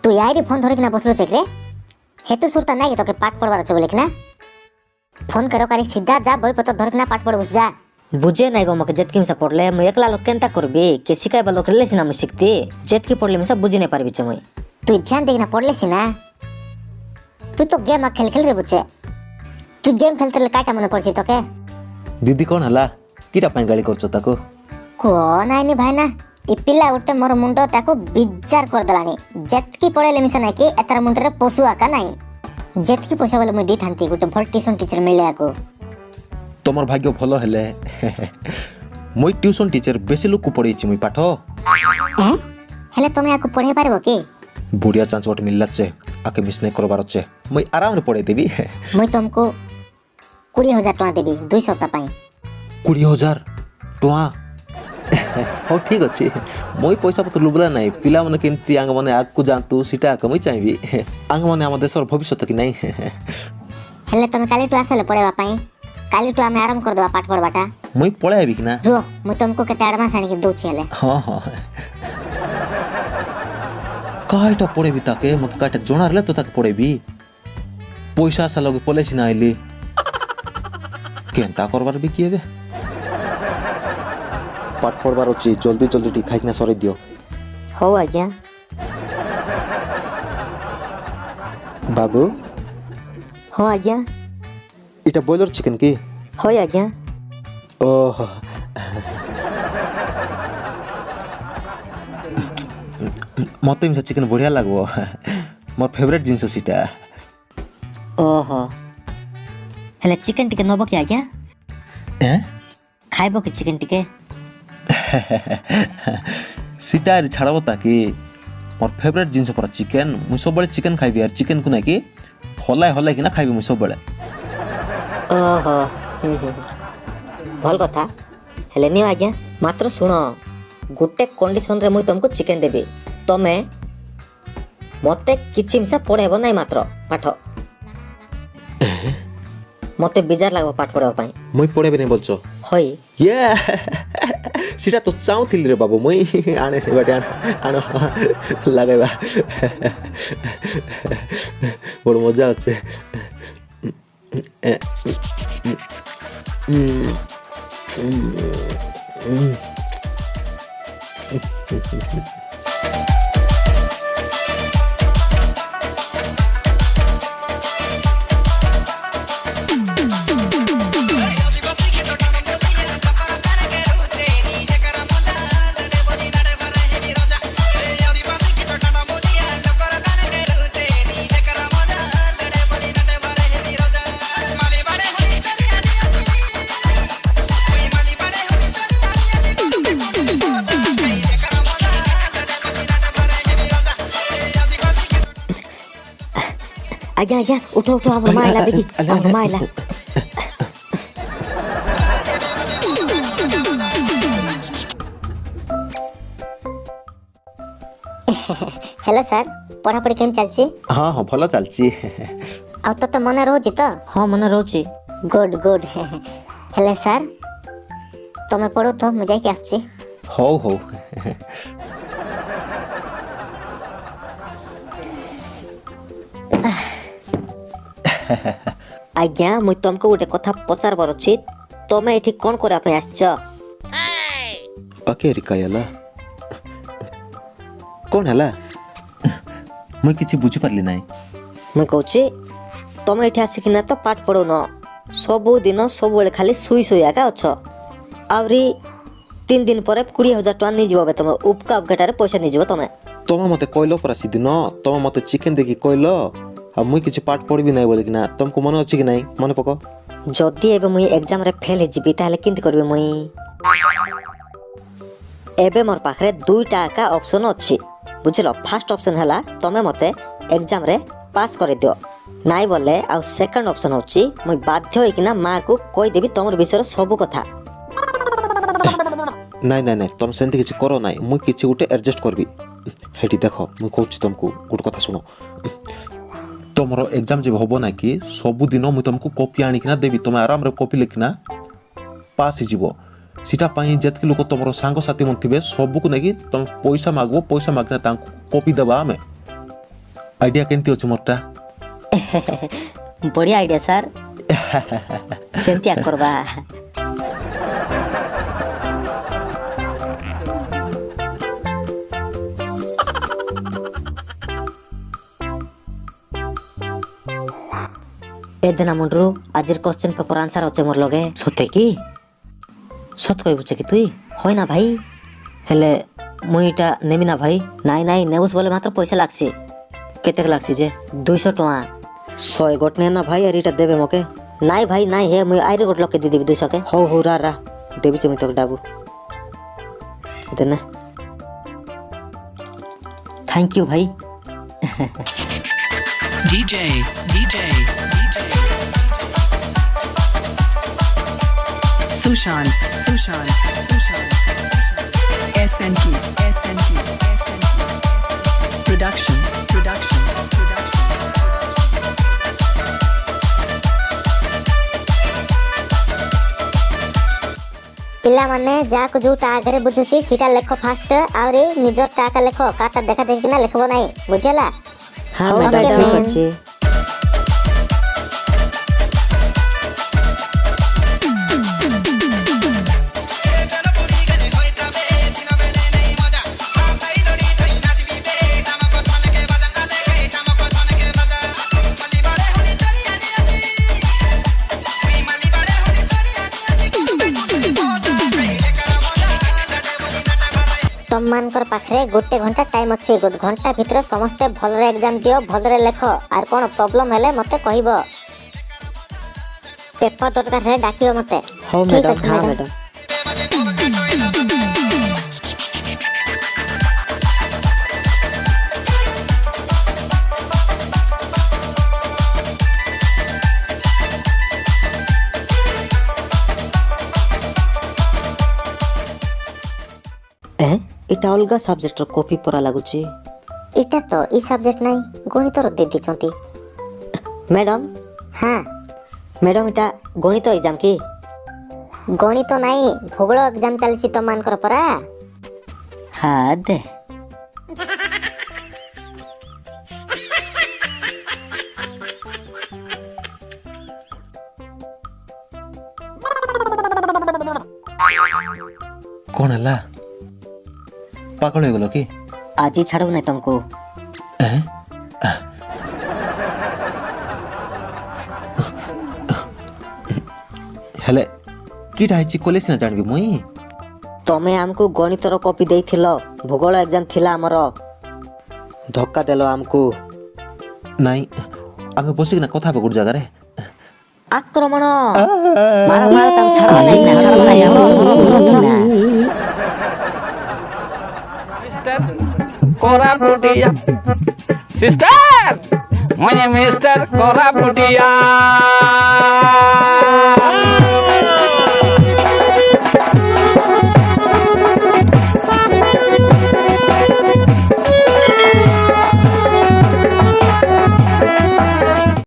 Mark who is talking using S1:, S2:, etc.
S1: तू यार फोन धरिकिना बसलो चेक रे हेतु सुरता नहीं तो के पाठ पढ़वार छ बोले ना फोन करो कारी सीधा जा बही पत्र धरिकिना पाठ पढ़ बस जा
S2: बुझे नहीं गो मके जेतकी मिसा पढ़ले मैं एकला लोग केनता करबी के सिखाय बा लोग ले सिना मैं शिखती जेतकी पढ़ले मिसा बुझी नहीं पारबी छ मैं
S1: तू ध्यान देना पढ़ले सिना तू तो गेम खेल खेल रे बुचे तू गेम खेलते ले काटा मन पड़छि तो के
S3: दीदी कौन हला किटा पाई गाली करछ ताको
S1: कोन आइनी भाई ना ई पिला उठे मोर मुंडो ताको बिजार कर दलानी जेतकी पढ़ले मिसा नहीं कि एतर मुंडरे पशु आका नहीं जेतकी पैसा बोले मैं दी थांती गुटे भल ट्यूशन टीचर मिले आको
S3: तमर भाग्य भलो हेले मोई ट्यूशन टीचर बेसी लोग को पढ़ेछि मुई पाठ
S1: हैं हेले तमे आको पढ़े पारबो के
S3: बुढ़िया चांस वट मिलला छे आके मिस नहीं करबार छे मुई आराम रे पढ़े देबी
S1: मैं तुमको 20,000 टका देबी 2 सप्ताह पाई
S3: 20,000 टका हो ठीक अछि मोई पैसा पत्र लुबला नाही पिला माने केमती आंग माने आग को जानतु सीटा कमई चाहिबी आंग माने हम देशर भविष्य कि नहीं
S1: हेले तमे काली टू आसले पढ़ेबा पाई काली टू हमें आराम कर देबा पाठ पढ़बाटा
S3: मुई पढ़े आबी कि ना
S1: रो मैं तुमको केते एडवांस आनी के दोछि हेले
S3: हां हां काईटा पढ़ेबी ताके मके काईटा जोना रहले तो ताके पढ़ेबी पैसा सा लगे पलेछि ना आइली केनता करबार बी किएबे पाठ पढ़बार अछि जल्दी जल्दी टी खाइकना सरे दियो
S2: हो आज्ञा
S3: बाबू
S2: हो आज्ञा
S3: इटा बॉयलर चिकन की
S2: हो आज्ञा
S3: ओह मते मिसा चिकन बढ़िया लागबो मोर फेवरेट जिंस सीटा
S2: ओहो हेले चिकन टिके नबो के आज्ञा
S3: हैं
S2: खाइबो के चिकन टिके
S3: सीटा रे छाड़बो ताकि मोर फेवरेट जिंस पर चिकन मु सब बळे चिकन खाइबी यार चिकन को ना कि हलाय हलाय कि ना खाइबी मु सब बळे
S2: ओहो भल कथा हेले नि आज्ञा मात्र सुनो गोटे कंडीशन रे मुई तुमको चिकन देबी तमे मते किछि मिसा पढ़ेबो नाही मात्र पाठ मते बिजार लागो पाठ पढ़वा पई
S3: मुई पढेबे नै बोलछो
S2: होई
S3: ये सीटा तो चाउथिल रे बाबू मुई आने बाटे आनो लगाइबा बड़ मजा আছে
S2: आज्ञा आज्ञा उठो उठो अब माइला देखी अब माइला
S1: हेलो सर पढ़ा पढ़ी केम चलछि
S3: हां हां भलो चलछि
S1: आ तो मन रहछि तो
S2: हां मन रहछि
S1: गुड गुड हेले सर तमे पढ़ो तो मुझे के आछछि
S3: हो हो
S2: आज्ञा मुई तुमको गोटे कथा पचारबार अछि तमे एठी कोन करा पे आछछ
S3: ओके रिकायला कोन हला मैं किछि बुझि परली नाही
S2: मैं कहछि तमे एठी आसी किना तो पाठ पढ़ो न सबु दिन सब बेले खाली सुई सुई आका अछ आवरी 3 दिन परे 20,000 टका नै जीवो बे तमे उपका उपघाटारे पैसा नै जीवो तमे
S3: मते कहलो पर आसी दिन तमे मते चिकन देखि कहलो आ मुई किछि पाठ पढ़बी नाही बोले कि ना तुमको मन अछि कि नाही मन पको
S2: जदी एबे मुई एग्जाम रे फेल हेजिबी ताले किंत करबे मुई एबे मोर पाखरे दुईटा का ऑप्शन अछि बुझलो फर्स्ट ऑप्शन हला तमे मते एग्जाम रे पास करे दियो नाइ बोले आ सेकंड ऑप्शन होछि मुई बाध्य होई कि ना मां को कहि देबी तमर विषय सब कथा
S3: नाही नाही नाही तुम सेंति किछि करो नाही मुई किछि गुटे एडजस्ट करबी हेटी देखो मुई कहछि तुमको गुट कथा सुनो तुमरो एग्जाम जब होबो ना कि सब दिन मुई तुमको कॉपी आनी किना देबी तुम आराम रे कॉपी लिखना पास ही जीवो सीटा पाई जेतकी लोक तुमरो सांग साथी मन थिबे सब को नेकी तुम पैसा मागबो पैसा मागना तांको कॉपी देबा हमें आइडिया केमती अछि मोरटा
S2: बढ़िया आइडिया सर सेमतिया करबा ए देना मुंडरू आजिर क्वेश्चन पेपर आंसर अच्छे मोर लगे सते की सत कहि बुझे कि तुई होय ना भाई हेले मुईटा नेमी ना भाई नाई नाई नेबुस बोले मात्र पैसा लागसी केतेक लागसी जे 200 टका 100 गोट ने ना भाई अरिटा देबे मके नाई भाई नाई हे मुई आइरे गोट लके दे देबी 200 के हो रा रा देबी चमी तक डाबू देना थैंक यू भाई
S4: DJ Sushan SNQ Production
S1: पिला माने जाको जोटा आगरे बुझुसी सीटा लेखो फास्ट आउरी निजर टाका लेखो काटा देखा देखि ना लेखबो नाही बुझेला
S2: हां मैडम ठीक अछि
S1: तुम मानकर पाखरे गोटे घंटा टाइम अच्छे गोटे घंटा भितर समस्ते भलरे एग्जाम दियो भलरे लेख आर कोन प्रॉब्लम हेले मते कहिबो पेपर दरकार रे डाकियो मते
S2: हो मैडम हां मैडम इटा अलगा सब्जेक्ट रो कॉपी परा लागुची
S1: इटा तो ई सब्जेक्ट नाही गणित रो दे दिचंती
S2: मैडम
S1: हां
S2: मैडम इटा गणित एग्जाम की
S1: गणित नाही भूगोल एग्जाम चलछि तो मानकर परा
S2: हां दे
S3: कोण हला पागल हो गेलो की
S2: आज ही छाड़ू नहीं तुमको
S3: हेले किटा हिची कॉलेज ना जानबी मुई
S2: तमे हमको गणित रो कॉपी देइथिलो भूगोल एग्जाम थिला हमरो धक्का देलो हमको
S3: नाही आमे बसिक ना कथा बगुड जगह रे
S2: आक्रमण मार मार तम छाड़वा नहीं हमरो
S5: Sister, my name is Mr. Koraputia.